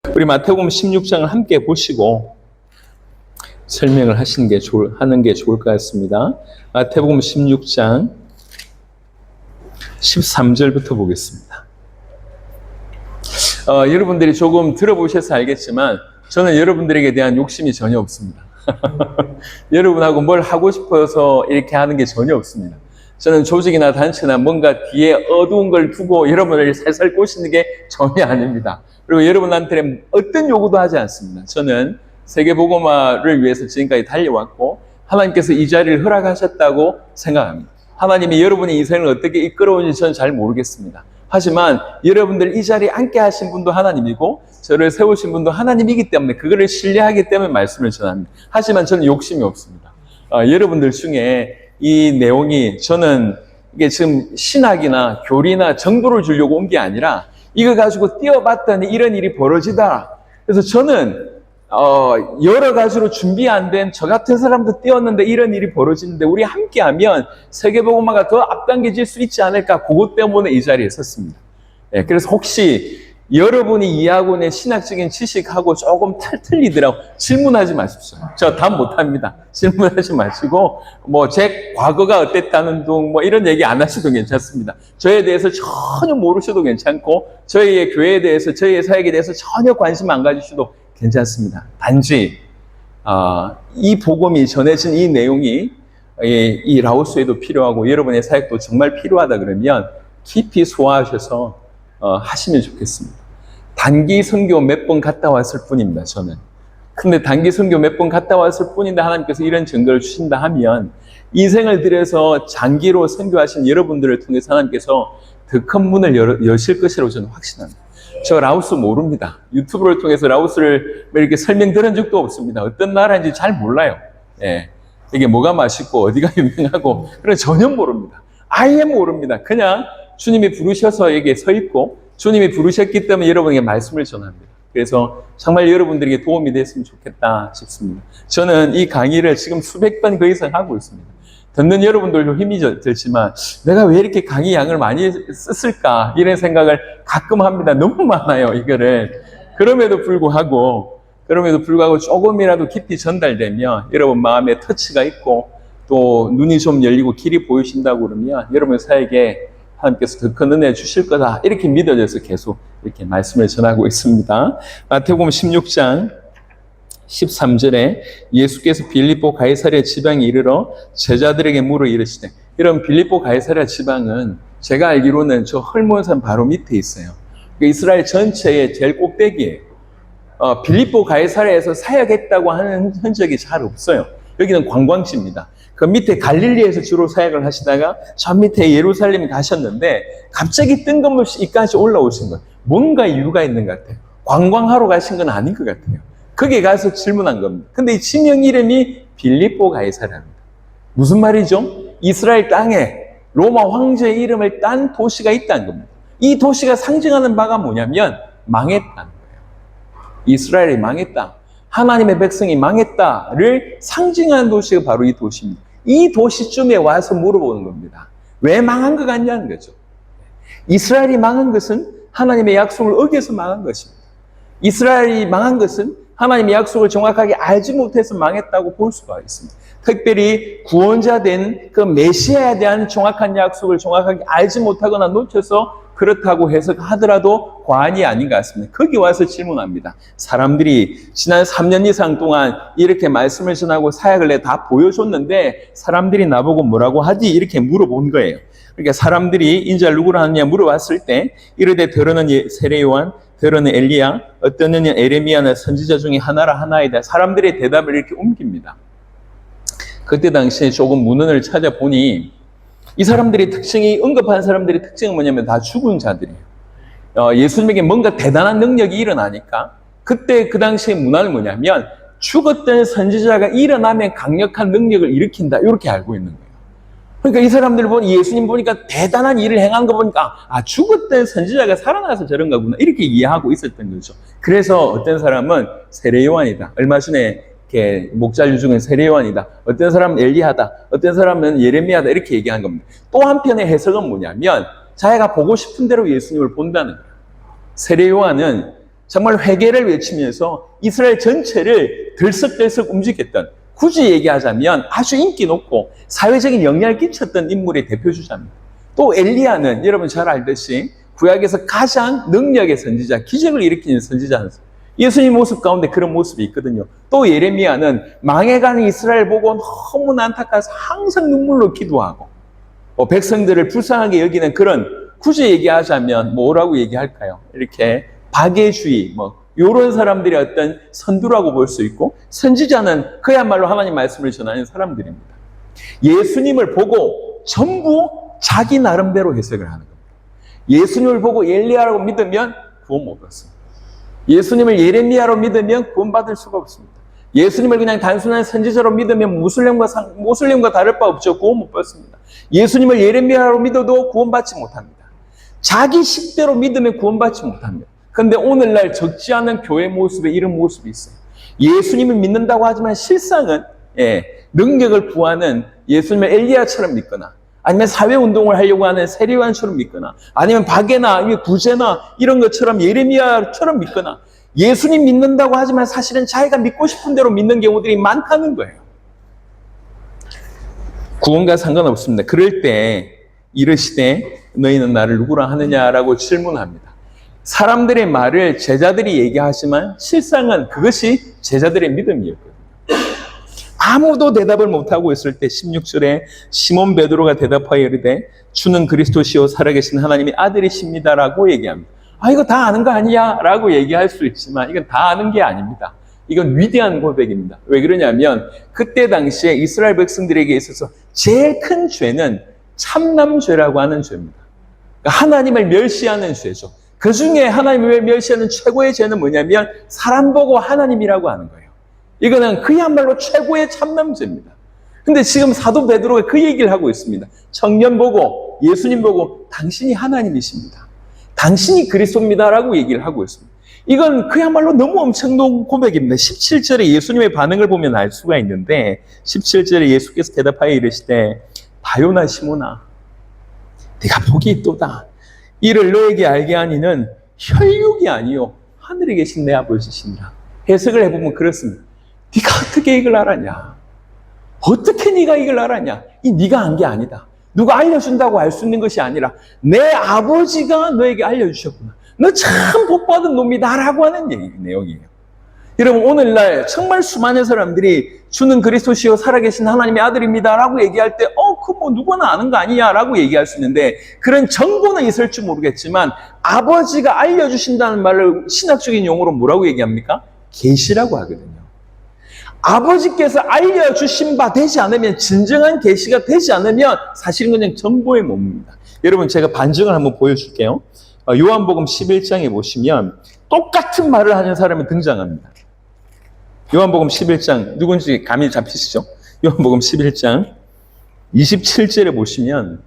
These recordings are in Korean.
우리 마태복음 16장을 함께 보시고 설명을 하는 게 좋을 것 같습니다. 마태복음 16장 13절부터 보겠습니다. 여러분들이 조금 들어보셔서 알겠지만 저는 여러분들에게 대한 욕심이 전혀 없습니다. 여러분하고 뭘 하고 싶어서 이렇게 하는 게 전혀 없습니다. 저는 조직이나 단체나 뭔가 뒤에 어두운 걸 두고 여러분을 살살 꼬시는 게 전혀 아닙니다. 그리고 여러분한테는 어떤 요구도 하지 않습니다. 저는 세계복음화를 위해서 지금까지 달려왔고 하나님께서 이 자리를 허락하셨다고 생각합니다. 하나님이 여러분의 인생을 어떻게 이끌어오는지 저는 잘 모르겠습니다. 하지만 여러분들 이 자리에 앉게 하신 분도 하나님이고 저를 세우신 분도 하나님이기 때문에 그거를 신뢰하기 때문에 말씀을 전합니다. 하지만 저는 욕심이 없습니다. 여러분들 중에 이 내용이 저는 이게 지금 신학이나 교리나 정보를 주려고 온 게 아니라 이거 가지고 뛰어봤더니 이런 일이 벌어지다. 그래서 저는 여러 가지로 준비 안 된 저 같은 사람도 뛰었는데 이런 일이 벌어지는데 우리 함께하면 세계복음화가 더 앞당겨질 수 있지 않을까, 그것 때문에 이 자리에 섰습니다. 그래서 혹시 여러분이 이해하고 있는 신학적인 지식하고 조금 틀리더라고 질문하지 마십시오. 저 답 못합니다. 질문하지 마시고 제 과거가 어땠다는 둥 이런 얘기 안 하셔도 괜찮습니다. 저에 대해서 전혀 모르셔도 괜찮고 저희의 교회에 대해서 저희의 사역에 대해서 전혀 관심 안 가지셔도 괜찮습니다. 단지 이 복음이 전해진 이 내용이 이 라오스에도 필요하고 여러분의 사역도 정말 필요하다 그러면 깊이 소화하셔서 하시면 좋겠습니다. 단기 선교 몇 번 갔다 왔을 뿐입니다, 저는. 근데 단기 선교 몇 번 갔다 왔을 뿐인데 하나님께서 이런 증거를 주신다 하면 인생을 들여서 장기로 선교하신 여러분들을 통해서 하나님께서 더 큰 문을 여실 것이라고 저는 확신합니다. 저 라오스 모릅니다. 유튜브를 통해서 라오스를 이렇게 설명 들은 적도 없습니다. 어떤 나라인지 잘 몰라요. 이게 뭐가 맛있고 어디가 유명하고 그래 전혀 모릅니다. 아예 모릅니다. 그냥 주님이 부르셔서 여기에 서 있고 주님이 부르셨기 때문에 여러분에게 말씀을 전합니다. 그래서 정말 여러분들에게 도움이 됐으면 좋겠다 싶습니다. 저는 이 강의를 지금 수백 번 그 이상 하고 있습니다. 듣는 여러분들도 힘이 들지만 내가 왜 이렇게 강의 양을 많이 썼을까 이런 생각을 가끔 합니다. 너무 많아요, 이거를. 그럼에도 불구하고 조금이라도 깊이 전달되면 여러분 마음에 터치가 있고 또 눈이 좀 열리고 길이 보이신다고 그러면 여러분 사에게 하나님께서 더 큰 은혜 주실 거다 이렇게 믿어져서 계속 이렇게 말씀을 전하고 있습니다. 마태복음 16장 13절에 예수께서 빌립보 가이사랴 지방에 이르러 제자들에게 물어 이르시되, 이런 빌립보 가이사랴 지방은 제가 알기로는 저 헐몬산 바로 밑에 있어요. 이스라엘 전체의 제일 꼭대기예요. 빌립보 가이사랴에서 사역했다고 하는 흔적이 잘 없어요. 여기는 관광지입니다. 그 밑에 갈릴리에서 주로 사역을 하시다가 저 밑에 예루살렘에 가셨는데 갑자기 뜬금없이 이까지 올라오신 거예요. 뭔가 이유가 있는 것 같아요. 관광하러 가신 건 아닌 것 같아요. 거기에 가서 질문한 겁니다. 근데 이 지명 이름이 빌립보 가이사랴입니다. 무슨 말이죠? 이스라엘 땅에 로마 황제의 이름을 딴 도시가 있다는 겁니다. 이 도시가 상징하는 바가 뭐냐면 망했다는 거예요. 이스라엘이 망했다. 하나님의 백성이 망했다를 상징하는 도시가 바로 이 도시입니다. 이 도시쯤에 와서 물어보는 겁니다. 왜 망한 것 같냐는 거죠. 이스라엘이 망한 것은 하나님의 약속을 어겨서 망한 것입니다. 이스라엘이 망한 것은 하나님의 약속을 정확하게 알지 못해서 망했다고 볼 수가 있습니다. 특별히 구원자 된 그 메시아에 대한 정확한 약속을 정확하게 알지 못하거나 놓쳐서 그렇다고 해석하더라도 과언이 아닌 것 같습니다. 거기 와서 질문합니다. 사람들이 지난 3년 이상 동안 이렇게 말씀을 전하고 사역을 내 다 보여줬는데 사람들이 나보고 뭐라고 하지? 이렇게 물어본 거예요. 그러니까 사람들이 인자 누구라 하느냐 물어봤을 때 이르되 더러는 세례 요한, 더러는 엘리야, 어떤 이는 에레미야나 선지자 중에 하나이다. 사람들의 대답을 이렇게 옮깁니다. 그때 당시에 조금 문헌을 찾아보니 이 사람들의 특징이, 언급한 사람들의 특징은 뭐냐면 다 죽은 자들이에요. 예수님에게 뭔가 대단한 능력이 일어나니까 그때 그 당시의 문화는 뭐냐면 죽었던 선지자가 일어나면 강력한 능력을 일으킨다 이렇게 알고 있는 거예요. 그러니까 이 사람들 예수님 보니까 대단한 일을 행한 거 보니까 죽었던 선지자가 살아나서 저런 거구나 이렇게 이해하고 있었던 거죠. 그래서 어떤 사람은 세례 요한이다. 얼마 전에 이렇게 목자류 중에 세례 요한이다. 어떤 사람은 엘리야다. 어떤 사람은 예레미야다. 이렇게 얘기한 겁니다. 또 한편의 해석은 뭐냐면 자기가 보고 싶은 대로 예수님을 본다는 거예요. 세례 요한은 정말 회개를 외치면서 이스라엘 전체를 들썩들썩 움직였던, 굳이 얘기하자면 아주 인기 높고 사회적인 영향을 끼쳤던 인물의 대표주자입니다. 또 엘리야는 여러분 잘 알듯이 구약에서 가장 능력의 선지자, 기적을 일으키는 선지자는 예수님 모습 가운데 그런 모습이 있거든요. 또 예레미야는 망해가는 이스라엘 보고 너무 안타까워서 항상 눈물로 기도하고, 백성들을 불쌍하게 여기는 그런, 굳이 얘기하자면 뭐라고 얘기할까요? 이렇게 박애주의, 이런 사람들이 어떤 선두라고 볼 수 있고, 선지자는 그야말로 하나님 말씀을 전하는 사람들입니다. 예수님을 보고 전부 자기 나름대로 해석을 하는 겁니다. 예수님을 보고 엘리야라고 믿으면 구원 못 받습니다. 예수님을 예레미야로 믿으면 구원받을 수가 없습니다. 예수님을 그냥 단순한 선지자로 믿으면 모슬림과 다를 바 없죠. 구원 못 받습니다. 예수님을 예레미야로 믿어도 구원받지 못합니다. 자기 식대로 믿으면 구원받지 못합니다. 그런데 오늘날 적지 않은 교회 모습에 이런 모습이 있어요. 예수님을 믿는다고 하지만 실상은 능력을 구하는 예수님을 엘리야처럼 믿거나, 아니면 사회운동을 하려고 하는 세례요한처럼 믿거나, 아니면 박애나 구제나 이런 것처럼 예레미야처럼 믿거나, 예수님 믿는다고 하지만 사실은 자기가 믿고 싶은 대로 믿는 경우들이 많다는 거예요. 구원과 상관없습니다. 그럴 때 이르시되 너희는 나를 누구라 하느냐라고 질문합니다. 사람들의 말을 제자들이 얘기하지만 실상은 그것이 제자들의 믿음이었거든요. 아무도 대답을 못하고 있을 때 16절에 시몬 베드로가 대답하여 이르되 주는 그리스도시요 살아계신 하나님의 아들이십니다라고 얘기합니다. 이거 다 아는 거 아니야? 라고 얘기할 수 있지만 이건 다 아는 게 아닙니다. 이건 위대한 고백입니다. 왜 그러냐면 그때 당시에 이스라엘 백성들에게 있어서 제일 큰 죄는 참남죄라고 하는 죄입니다. 그러니까 하나님을 멸시하는 죄죠. 그 중에 하나님을 멸시하는 최고의 죄는 뭐냐면 사람 보고 하나님이라고 하는 거예요. 이거는 그야말로 최고의 참남죄입니다. 근데 지금 사도 베드로가 그 얘기를 하고 있습니다. 청년 보고 예수님 보고 당신이 하나님이십니다. 당신이 그리스도입니다라고 얘기를 하고 있습니다. 이건 그야말로 너무 엄청난 고백입니다. 17절에 예수님의 반응을 보면 알 수가 있는데 17절에 예수께서 대답하여 이르시되 바요나 시몬아 네가 복이 있도다. 이를 너에게 알게 하니는 혈육이 아니요 하늘에 계신 내 아버지시니라. 해석을 해보면 그렇습니다. 네가 어떻게 이걸 알았냐? 어떻게 네가 이걸 알았냐? 이 네가 안 게 아니다. 누가 알려준다고 알 수 있는 것이 아니라 내 아버지가 너에게 알려주셨구나. 너 참 복받은 놈이다 라고 하는 내용이에요. 여러분 오늘날 정말 수많은 사람들이 주는 그리스도시요 살아계신 하나님의 아들입니다 라고 얘기할 때 뭐 누구나 아는 거 아니야 라고 얘기할 수 있는데 그런 정보는 있을지 모르겠지만 아버지가 알려주신다는 말을 신학적인 용어로 뭐라고 얘기합니까? 계시라고 하거든요. 아버지께서 알려주신 바 되지 않으면 진정한 계시가 되지 않으면 사실은 그냥 정보의 몸입니다. 여러분 제가 반증을 한번 보여줄게요. 요한복음 11장에 보시면 똑같은 말을 하는 사람이 등장합니다. 요한복음 11장 누군지 감이 잡히시죠? 요한복음 11장 27절에 보시면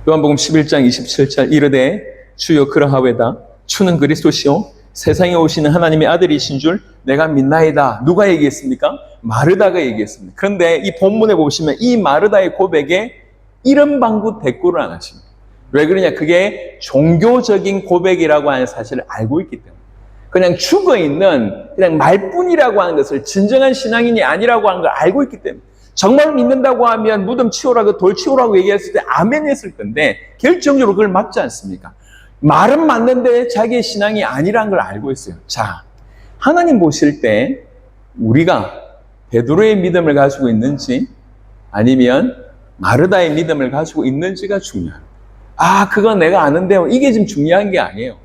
요한복음 11장 27절 이르되 주여 그러하외다 주는 그리스도시요 세상에 오시는 하나님의 아들이신 줄 내가 믿나이다. 누가 얘기했습니까? 마르다가 얘기했습니다. 그런데 이 본문에 보시면 이 마르다의 고백에 이런 방구 대꾸를 안 하십니다. 왜 그러냐? 그게 종교적인 고백이라고 하는 사실을 알고 있기 때문에. 그냥 죽어있는 그냥 말뿐이라고 하는 것을 진정한 신앙인이 아니라고 하는 걸 알고 있기 때문에. 정말 믿는다고 하면 무덤 치우라고 돌 치우라고 얘기했을 때 아멘 했을 건데 결정적으로 그걸 막지 않습니까? 말은 맞는데 자기의 신앙이 아니라는 걸 알고 있어요. 자, 하나님 보실 때 우리가 베드로의 믿음을 가지고 있는지 아니면 마르다의 믿음을 가지고 있는지가 중요합니다. 그건 내가 아는데요. 이게 지금 중요한 게 아니에요.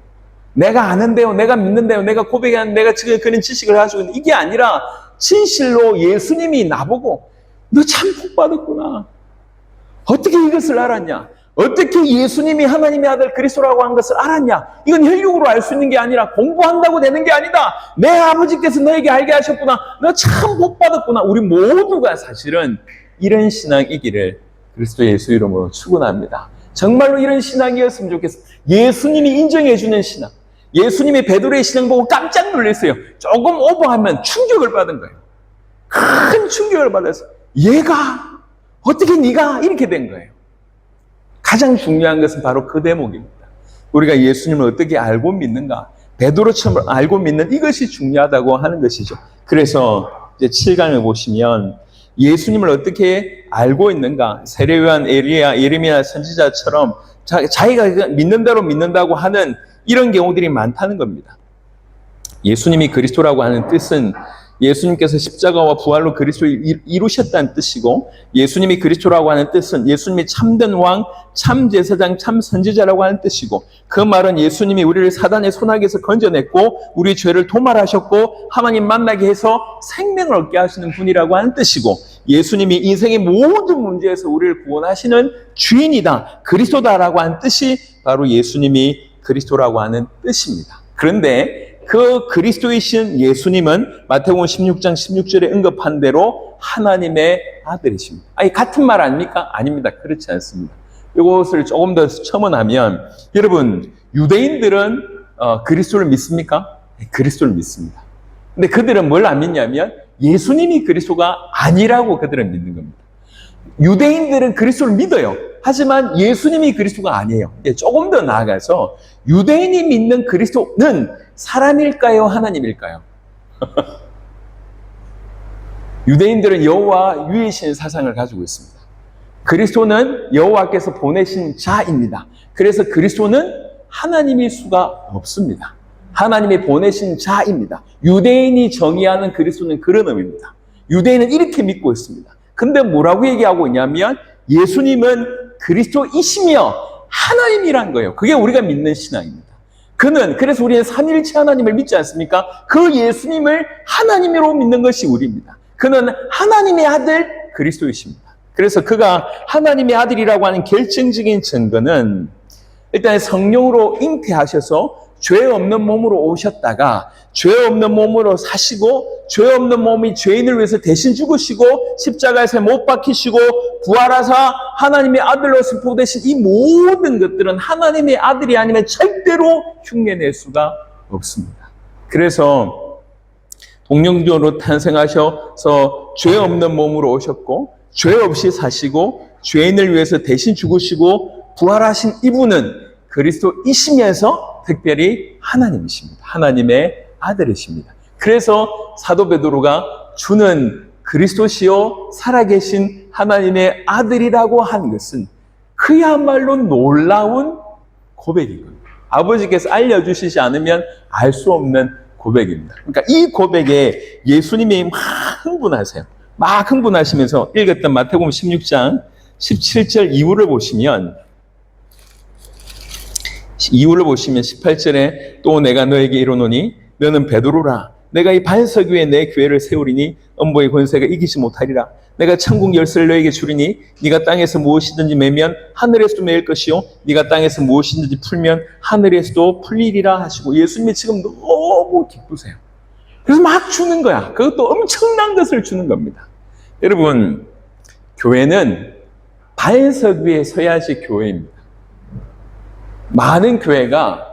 내가 아는데요. 내가 믿는데요. 내가 고백하는 내가 지금 그런 지식을 가지고 있는 이게 아니라 진실로 예수님이 나보고 너 참 복받았구나. 어떻게 이것을 알았냐? 어떻게 예수님이 하나님의 아들 그리스도라고 한 것을 알았냐? 이건 혈육으로 알 수 있는 게 아니라 공부한다고 되는 게 아니다. 내 아버지께서 너에게 알게 하셨구나. 너 참 복받았구나. 우리 모두가 사실은 이런 신앙이기를 그리스도 예수 이름으로 축원합니다. 정말로 이런 신앙이었으면 좋겠어요. 예수님이 인정해주는 신앙. 예수님이 베드로의 신앙 보고 깜짝 놀랐어요. 조금 오버하면 충격을 받은 거예요. 큰 충격을 받아서 얘가 어떻게 네가 이렇게 된 거예요. 가장 중요한 것은 바로 그 대목입니다. 우리가 예수님을 어떻게 알고 믿는가? 베드로처럼 알고 믿는 이것이 중요하다고 하는 것이죠. 그래서 이제 7강을 보시면 예수님을 어떻게 알고 있는가? 세례요한, 엘리야, 예레미야 선지자처럼 자기가 믿는 대로 믿는다고 하는 이런 경우들이 많다는 겁니다. 예수님이 그리스도라고 하는 뜻은 예수님께서 십자가와 부활로 그리스도를 이루셨다는 뜻이고, 예수님이 그리스도라고 하는 뜻은 예수님이 참된 왕, 참 제사장, 참 선지자라고 하는 뜻이고, 그 말은 예수님이 우리를 사단의 손아귀에서 건져냈고 우리 죄를 도말하셨고 하나님 만나게 해서 생명을 얻게 하시는 분이라고 하는 뜻이고, 예수님이 인생의 모든 문제에서 우리를 구원하시는 주인이다, 그리스도다라고 하는 뜻이 바로 예수님이 그리스도라고 하는 뜻입니다. 그런데 그 그리스도이신 예수님은 마태복음 16장 16절에 언급한 대로 하나님의 아들이십니다. 아니, 같은 말 아닙니까? 아닙니다. 그렇지 않습니다. 이것을 조금 더 첨언하면, 여러분, 유대인들은 그리스도를 믿습니까? 네, 그리스도를 믿습니다. 근데 그들은 뭘 안 믿냐면 예수님이 그리스도가 아니라고 그들은 믿는 겁니다. 유대인들은 그리스도를 믿어요. 하지만 예수님이 그리스도가 아니에요. 조금 더 나아가서 유대인이 믿는 그리스도는 사람일까요? 하나님일까요? 유대인들은 여호와 유이신 사상을 가지고 있습니다. 그리스도는 여호와께서 보내신 자입니다. 그래서 그리스도는 하나님일 수가 없습니다. 하나님이 보내신 자입니다. 유대인이 정의하는 그리스도는 그런 의미입니다. 유대인은 이렇게 믿고 있습니다. 근데 뭐라고 얘기하고 있냐면 예수님은 그리스도이시며 하나님이란 거예요. 그게 우리가 믿는 신앙입니다. 그래서 우리는 삼일체 하나님을 믿지 않습니까? 그 예수님을 하나님으로 믿는 것이 우리입니다. 그는 하나님의 아들 그리스도이십니다. 그래서 그가 하나님의 아들이라고 하는 결정적인 증거는 일단 성령으로 잉태하셔서 죄 없는 몸으로 오셨다가 죄 없는 몸으로 사시고 죄 없는 몸이 죄인을 위해서 대신 죽으시고 십자가에서 못 박히시고 부활하사 하나님의 아들로서 보내신 이 모든 것들은 하나님의 아들이 아니면 절대로 흉내낼 수가 없습니다. 그래서 동령조로 탄생하셔서 죄 없는 몸으로 오셨고 죄 없이 사시고 죄인을 위해서 대신 죽으시고 부활하신 이분은 그리스도이시면서 특별히 하나님이십니다. 하나님의 아들이십니다. 그래서 사도 베드로가 주는 그리스도시요 살아계신 하나님의 아들이라고 하는 것은 그야말로 놀라운 고백인 겁니다. 아버지께서 알려주시지 않으면 알 수 없는 고백입니다. 그러니까 이 고백에 예수님이 막 흥분하세요. 막 흥분하시면서 읽었던 마태복음 16장 17절 이후를 보시면 18절에 또 내가 너에게 이르노니 너는 베드로라. 내가 이 반석 위에 내 교회를 세우리니 음부의 권세가 이기지 못하리라. 내가 천국 열쇠를 너에게 주리니 네가 땅에서 무엇이든지 매면 하늘에서도 매일 것이요 네가 땅에서 무엇이든지 풀면 하늘에서도 풀리리라 하시고, 예수님이 지금 너무 기쁘세요. 그래서 막 주는 거야. 그것도 엄청난 것을 주는 겁니다. 여러분, 교회는 반석 위에 서야지 교회입니다. 많은 교회가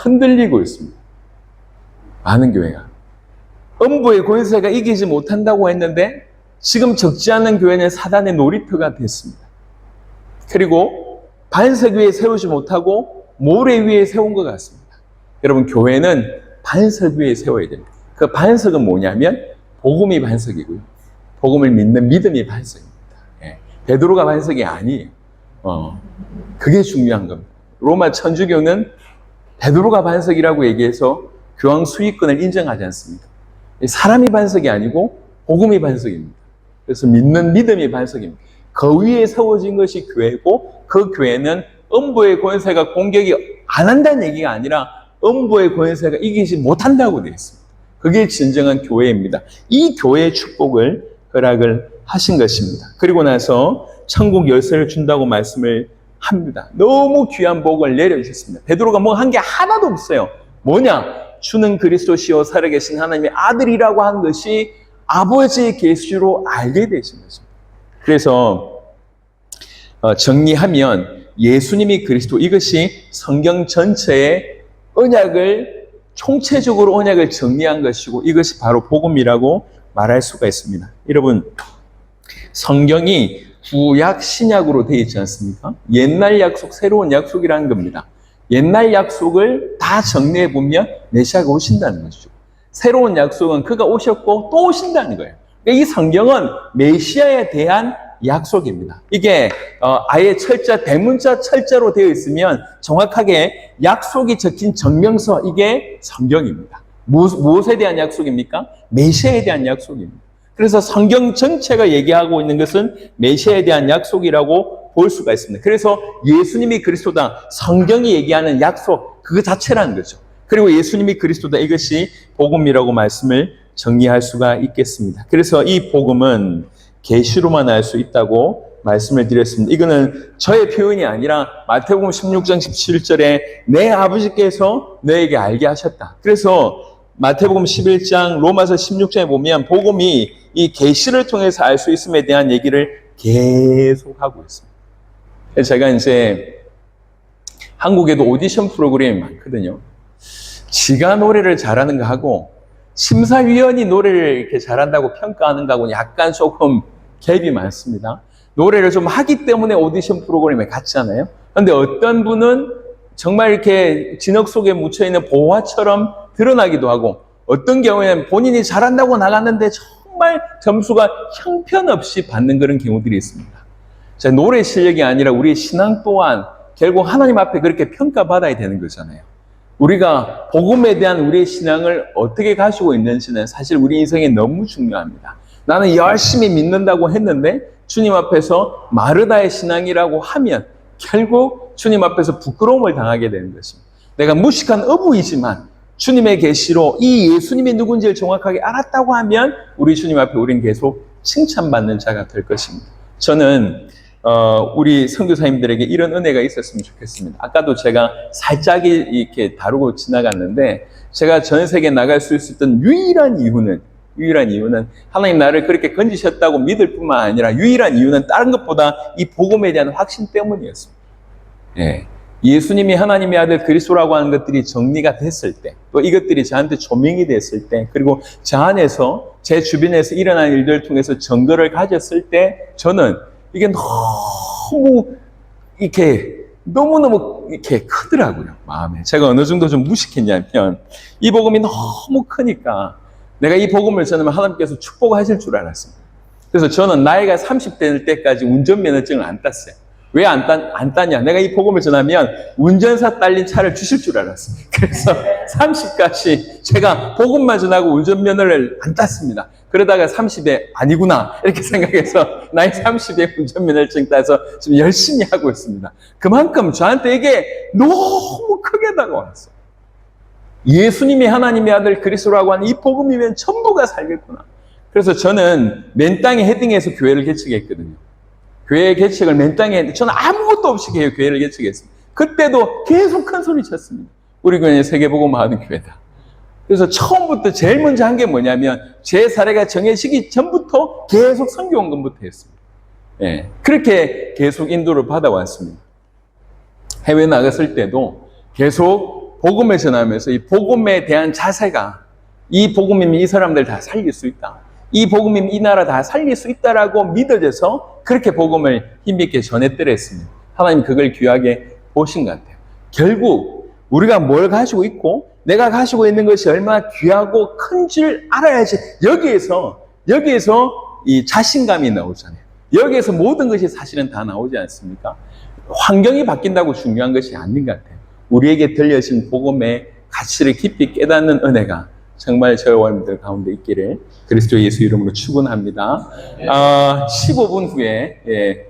흔들리고 있습니다. 많은 교회가 음부의 권세가 이기지 못한다고 했는데 지금 적지 않은 교회는 사단의 놀이터가 됐습니다. 그리고 반석 위에 세우지 못하고 모래 위에 세운 것 같습니다. 여러분, 교회는 반석 위에 세워야 됩니다. 그 반석은 뭐냐면 복음이 반석이고요, 복음을 믿는 믿음이 반석입니다. 베드로가 반석이 아니에요. 그게 중요한 겁니다. 로마 천주교는 베드로가 반석이라고 얘기해서 교황 수익권을 인정하지 않습니다. 사람이 반석이 아니고 복음이 반석입니다. 그래서 믿는 믿음이 반석입니다. 그 위에 세워진 것이 교회고, 그 교회는 음부의 권세가 공격이 안 한다는 얘기가 아니라 음부의 권세가 이기지 못한다고 되어 있습니다. 그게 진정한 교회입니다. 이 교회의 축복을 허락을 하신 것입니다. 그리고 나서 천국 열쇠를 준다고 말씀을 합니다. 너무 귀한 복을 내려주셨습니다. 베드로가 뭐 한 게 하나도 없어요. 뭐냐? 주는 그리스도시요 살아계신 하나님의 아들이라고 하는 것이 아버지의 계시로 알게 되신 것입니다. 그래서 정리하면 예수님이 그리스도, 이것이 성경 전체의 언약을 총체적으로 언약을 정리한 것이고 이것이 바로 복음이라고 말할 수가 있습니다. 여러분, 성경이 구약 신약으로 되어 있지 않습니까? 옛날 약속, 새로운 약속이라는 겁니다. 옛날 약속을 다 정리해 보면 메시아가 오신다는 것이죠. 새로운 약속은 그가 오셨고 또 오신다는 거예요. 그러니까 이 성경은 메시아에 대한 약속입니다. 이게 아예 철자, 대문자 철자로 되어 있으면 정확하게 약속이 적힌 정명서, 이게 성경입니다. 무엇에 대한 약속입니까? 메시아에 대한 약속입니다. 그래서 성경 전체가 얘기하고 있는 것은 메시아에 대한 약속이라고 볼 수가 있습니다. 그래서 예수님이 그리스도다, 성경이 얘기하는 약속 그 자체라는 거죠. 그리고 예수님이 그리스도다, 이것이 복음이라고 말씀을 정리할 수가 있겠습니다. 그래서 이 복음은 계시로만 알 수 있다고 말씀을 드렸습니다. 이거는 저의 표현이 아니라 마태복음 16장 17절에 내 아버지께서 너에게 알게 하셨다. 그래서 마태복음 11장, 로마서 16장에 보면 복음이 이 계시를 통해서 알 수 있음에 대한 얘기를 계속하고 있습니다. 제가 이제 한국에도 오디션 프로그램이 많거든요. 지가 노래를 잘하는 거 하고 심사위원이 노래를 이렇게 잘한다고 평가하는 거하고는 약간 조금 갭이 많습니다. 노래를 좀 하기 때문에 오디션 프로그램에 갔잖아요. 그런데 어떤 분은 정말 이렇게 진흙 속에 묻혀있는 보화처럼 드러나기도 하고, 어떤 경우에는 본인이 잘한다고 나갔는데 정말 점수가 형편없이 받는 그런 경우들이 있습니다. 자, 노래 실력이 아니라 우리의 신앙 또한 결국 하나님 앞에 그렇게 평가받아야 되는 거잖아요. 우리가 복음에 대한 우리의 신앙을 어떻게 가지고 있는지는 사실 우리 인생에 너무 중요합니다. 나는 열심히 믿는다고 했는데 주님 앞에서 마르다의 신앙이라고 하면 결국 주님 앞에서 부끄러움을 당하게 되는 것입니다. 내가 무식한 어부이지만 주님의 계시로 이 예수님이 누군지를 정확하게 알았다고 하면 우리 주님 앞에 우리는 계속 칭찬받는 자가 될 것입니다. 저는 우리 선교사님들에게 이런 은혜가 있었으면 좋겠습니다. 아까도 제가 살짝 이렇게 다루고 지나갔는데, 제가 전 세계에 나갈 수 있었던 유일한 이유는 하나님 나를 그렇게 건지셨다고 믿을 뿐만 아니라 유일한 이유는 다른 것보다 이 복음에 대한 확신 때문이었습니다. 예. 예수님이 하나님의 아들 그리스도라고 하는 것들이 정리가 됐을 때, 또 이것들이 저한테 조명이 됐을 때, 그리고 저 안에서 제 주변에서 일어난 일들을 통해서 증거를 가졌을 때, 저는 이게 너무너무 이렇게 크더라고요, 마음에. 제가 어느 정도 좀 무식했냐면, 이 복음이 너무 크니까 내가 이 복음을 전하면 하나님께서 축복하실 줄 알았습니다. 그래서 저는 나이가 30대 될 때까지 운전면허증을 안 땄어요. 왜 안 땄냐? 내가 이 복음을 전하면 운전사 딸린 차를 주실 줄 알았습니다. 그래서 30까지 제가 복음만 전하고 운전면허를 안 땄습니다. 그러다가 30에 아니구나 이렇게 생각해서 나이 30에 운전면허증 따서 지금 열심히 하고 있습니다. 그만큼 저한테 이게 너무 크게 다가왔어요. 예수님이 하나님의 아들 그리스도라고 하는 이 복음이면 전부가 살겠구나. 그래서 저는 맨 땅에 헤딩해서 교회를 개척했거든요. 교회 개척을 맨 땅에 했는데 저는 아무것도 없이 교회를 개척했습니다. 그때도 계속 큰 소리 쳤습니다. 우리 교회는 세계복음화하는 교회다. 그래서 처음부터 제일 먼저 한 게 뭐냐면 제 사례가 정해지기 전부터 계속 선교원금부터 했습니다. 예, 그렇게 계속 인도를 받아왔습니다. 해외 나갔을 때도 계속 복음을 전하면서 이 복음에 대한 자세가, 이 복음이면 이 사람들 다 살릴 수 있다, 이 복음이면 이 나라 다 살릴 수 있다라고 믿어져서 그렇게 복음을 힘있게 전했더랬습니다. 하나님 그걸 귀하게 보신 것 같아요. 결국 우리가 뭘 가지고 있고 내가 가지고 있는 것이 얼마나 귀하고 큰 줄 알아야지 여기에서 이 자신감이 나오잖아요. 여기에서 모든 것이 사실은 다 나오지 않습니까? 환경이 바뀐다고 중요한 것이 아닌 것 같아요. 우리에게 들려진 복음의 가치를 깊이 깨닫는 은혜가 정말 저와 여러분들 가운데 있기를 그리스도 예수 이름으로 축원합니다. 15분 후에